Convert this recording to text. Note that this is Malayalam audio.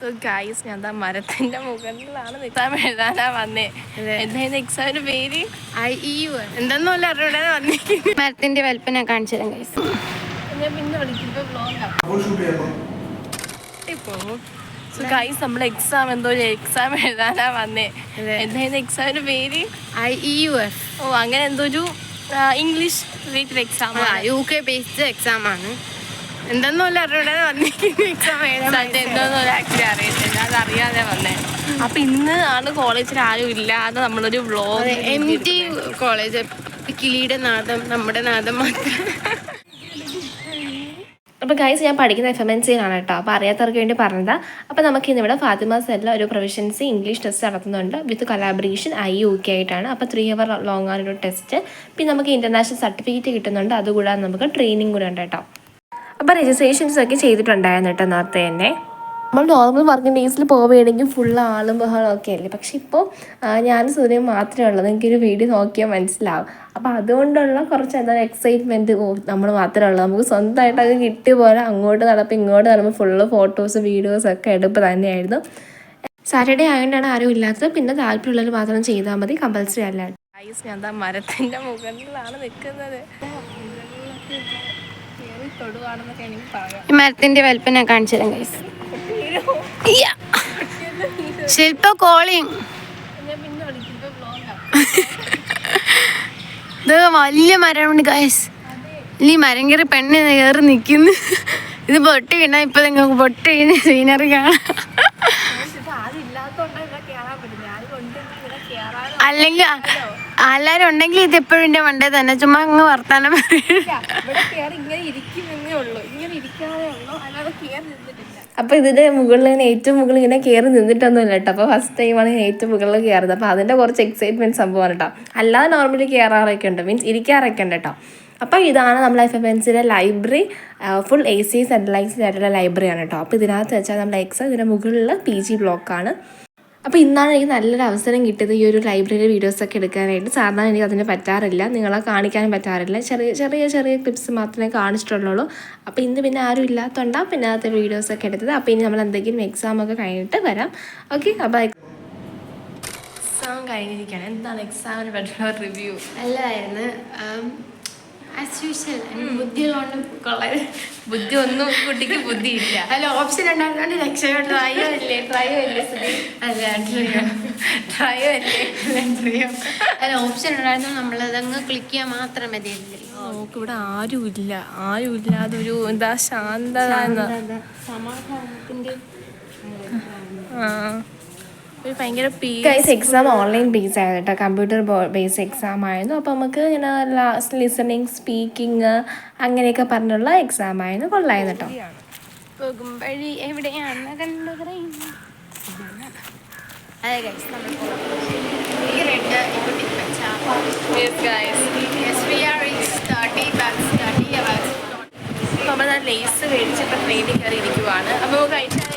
ഗൈസ് ഞാൻ മരത്തിന്റെ മുകളിലാണ് എക്സാം എഴുതാനാ വന്നേ. എന്തായിരുന്നു എക്സാമിന്റെ പേര്? എന്താന്നല്ല അറിവിടെ വന്നിരിക്കുന്നത്. മരത്തിന്റെ വലിപ്പം ഞാൻ കാണിച്ചു തരാം ഗൈസ്. ഞാൻ പിന്നെ വിളിക്കുമ്പോ ഗൈസ് നമ്മൾ എക്സാം എക്സാം എഴുതാനാ വന്നേ. എന്തായിരുന്നു എക്സാമിന്റെ പേര്? IEUF. ഓ അങ്ങനെ എന്തോ ഒരു English related exam, UK based exam ആണ്. എന്താന്നല്ല അറിവിടെ വന്നിരിക്കുന്നത്. എക്സാം എന്തോന്നും ആക്ച്വലി അറിയത്തില്ല, അതറിയാതെ വന്നേ. അപ്പൊ ഇന്ന് ആണ് കോളേജിൽ ആരും ഇല്ലാതെ നമ്മളൊരു വ്ളോഗ്. MT കോളേജ്, കിളിയുടെ നാദം നമ്മുടെ നാദം മാത്രം. അപ്പോൾ ഗൈസ് ഞാൻ പഠിക്കുന്ന FMNCയിലാണ് കേട്ടോ. അപ്പോൾ അറിയാത്തവർക്ക് വേണ്ടി പറഞ്ഞതാ. അപ്പോൾ നമുക്ക് ഇന്നിവിടെ ഫാത്തിമാസ് എല്ലാം ഒരു പ്രൊഫഷൻസി ഇംഗ്ലീഷ് ടെസ്റ്റ് നടത്തുന്നുണ്ട് വിത്ത് കൊലാബറേഷൻ IUK ആയിട്ടാണ്. അപ്പോൾ 3 hour ലോങ് ആണ് ഒരു ടെസ്റ്റ്. പിന്നെ നമുക്ക് ഇൻ്റർനാഷണൽ സർട്ടിഫിക്കറ്റ് കിട്ടുന്നുണ്ട്. അതുകൂടാതെ നമുക്ക് ട്രെയിനിങ് കൂടെ ഉണ്ട് കേട്ടോ. അപ്പോൾ രജിസ്ട്രേഷൻസ് ഒക്കെ ചെയ്തിട്ടുണ്ടായിരുന്നു കേട്ടോ നേരത്തെ തന്നെ. നമ്മൾ നോർമൽ വർക്കിംഗ് ഡേയ്സിൽ പോവുകയാണെങ്കിൽ ഫുൾ ആളും ബഹളം ഒക്കെ അല്ലേ. പക്ഷെ ഇപ്പോൾ ഞാൻ സൂര്യൻ മാത്രമേ ഉള്ളൂ, എനിക്കൊരു വീഡിയോ നോക്കിയാൽ മനസ്സിലാവും. അപ്പോൾ അതുകൊണ്ടുള്ള കുറച്ച് എക്സൈറ്റ്മെൻറ്റ്, നമ്മൾ മാത്രമേ ഉള്ളൂ, നമുക്ക് സ്വന്തമായിട്ട് അത് കിട്ടിയ പോലെ അങ്ങോട്ട് നടപ്പോൾ ഇങ്ങോട്ട് നടമ്പോൾ ഫുള്ള് ഫോട്ടോസ് വീഡിയോസൊക്കെ എടുപ്പ് തന്നെയായിരുന്നു. സാറ്റർഡേ ആയതുകൊണ്ടാണ് ആരും ഇല്ലാത്തത്. പിന്നെ താല്പര്യമുള്ളവർ മാത്രം ചെയ്താൽ മതി, കമ്പൽസറി അല്ല. ഗൈസ് ഞാൻ മരത്തിൻ്റെ മുകളിലാണ് നിൽക്കുന്നത്. ഈ മരത്തിന്റെ വലിപ്പം ഞാൻ കാണിച്ചു തരാം ഗൈസ്. ശില്പ കോളിങ്. ഇത് വലിയ മരമാണ് ഗൈസ്. ഈ മരം കയറി പെണ്ണ് കയറി നിൽക്കുന്നു. ഇത് പൊട്ടി വീണാൽ ഇപ്പൊ നിങ്ങൾക്ക് പൊട്ടി വീണ സീനറി കാണാം. അല്ലെങ്കിൽ എല്ലാരും ഉണ്ടെങ്കിൽ ഇത് എപ്പോഴും എന്റെ മണ്ടേ തന്നെ ചുമ്മാ അങ്ങ് വർത്താനം പറയും. അപ്പോൾ ഇതിൻ്റെ മുകളിൽ ഇങ്ങനെ ഏറ്റവും മുകളിൽ ഇങ്ങനെ കയറി നിന്നിട്ടൊന്നുമില്ല കേട്ടോ. അപ്പോൾ ഫസ്റ്റ് ടൈമാണ് ഏറ്റവും മുകളിൽ കയറുന്നത്. അപ്പോൾ അതിൻ്റെ കുറച്ച് എക്സൈറ്റ്മെൻറ്റ് സംഭവമാണ് കേട്ടോ. അല്ലാതെ നോർമലി കയറാറൊക്കെ ഉണ്ട്, മീൻസ് ഇരിക്കാറൊക്കെ ഉണ്ട് കേട്ടോ. അപ്പോൾ ഇതാണ് നമ്മുടെ FMNCയിലെ ലൈബ്രറി. ഫുൾ AC സെൻട്രലൈസ്ഡ് ആയിട്ടുള്ള ലൈബ്രറിയാണ് കേട്ടോ. അപ്പോൾ ഇതിനകത്ത് വെച്ചാൽ നമ്മുടെ ഇതിൻ്റെ മുകളിൽ PG ബ്ലോക്കാണ്. അപ്പോൾ ഇന്നാണ് എനിക്ക് നല്ലൊരു അവസരം കിട്ടിയത് ഈ ഒരു ലൈബ്രറി വീഡിയോസൊക്കെ എടുക്കാനായിട്ട്. സാധാരണ എനിക്ക് അതിന് പറ്റാറില്ല, നിങ്ങളെ കാണിക്കാനും പറ്റാറില്ല. ചെറിയ ക്ലിപ്സ് മാത്രമേ കാണിച്ചിട്ടുള്ളൂ. അപ്പോൾ ഇന്ന് പിന്നെ ആരും ഇല്ലാത്തതുകൊണ്ടാണ് പിന്നെ അതിനകത്ത് വീഡിയോസൊക്കെ എടുത്തത്. അപ്പോൾ ഇനി നമ്മൾ എന്തെങ്കിലും എക്സാമൊക്കെ കഴിഞ്ഞിട്ട് വരാം. ഓക്കെ, അപ്പോൾ എക്സാം കഴിഞ്ഞിരിക്കുകയാണ്. എന്താണ് എക്സാമിന് പറ്റുന്ന റിവ്യൂ? നല്ലതായിരുന്നു. ആസ് യൂഷ്വൽ ബുദ്ധിയുള്ളതുകൊണ്ട് കൊള്ളാം. ബുദ്ധി ഒന്നും കുട്ടിക്ക് ബുദ്ധിയില്ല. അല്ല, ഓപ്ഷൻ ഉണ്ടായതുകൊണ്ട് രക്ഷപ്പെട്ടു. ട്രയോ അല്ലേ അല്ല, ഓപ്ഷൻ ഉണ്ടായിരുന്നു. നമ്മളതങ്ങ് ക്ലിക്ക് ചെയ്യാൻ മാത്രം മതി. നമുക്ക് ഇവിടെ ആരും ഇല്ലാതൊരു എന്താ ശാന്തത, സമാധാനത്തിന്റെ ഒരു ഭയങ്കര എക്സാം ഓൺലൈൻ ബേസ് ആയിരുന്നു കേട്ടോ. കമ്പ്യൂട്ടർ ബേസ് എക്സാം ആയിരുന്നു. അപ്പോൾ നമുക്ക് ഇങ്ങനെ ലിസണിങ്, സ്പീക്കിങ് അങ്ങനെയൊക്കെ പറഞ്ഞുള്ള എക്സാം ആയിരുന്നു. കൊള്ളായിരുന്നു കേട്ടോ. പോകും വഴി എവിടെയാണ് കണ്ടു പറയുന്നത്. അതെ ഗൈസ്, നമ്മൾ ലേസ് മേടിച്ചപ്പോൾ ട്രെയിനിൽ കയറി ഇരിക്കുവാണ്. അപ്പോൾ കഴിച്ചാൽ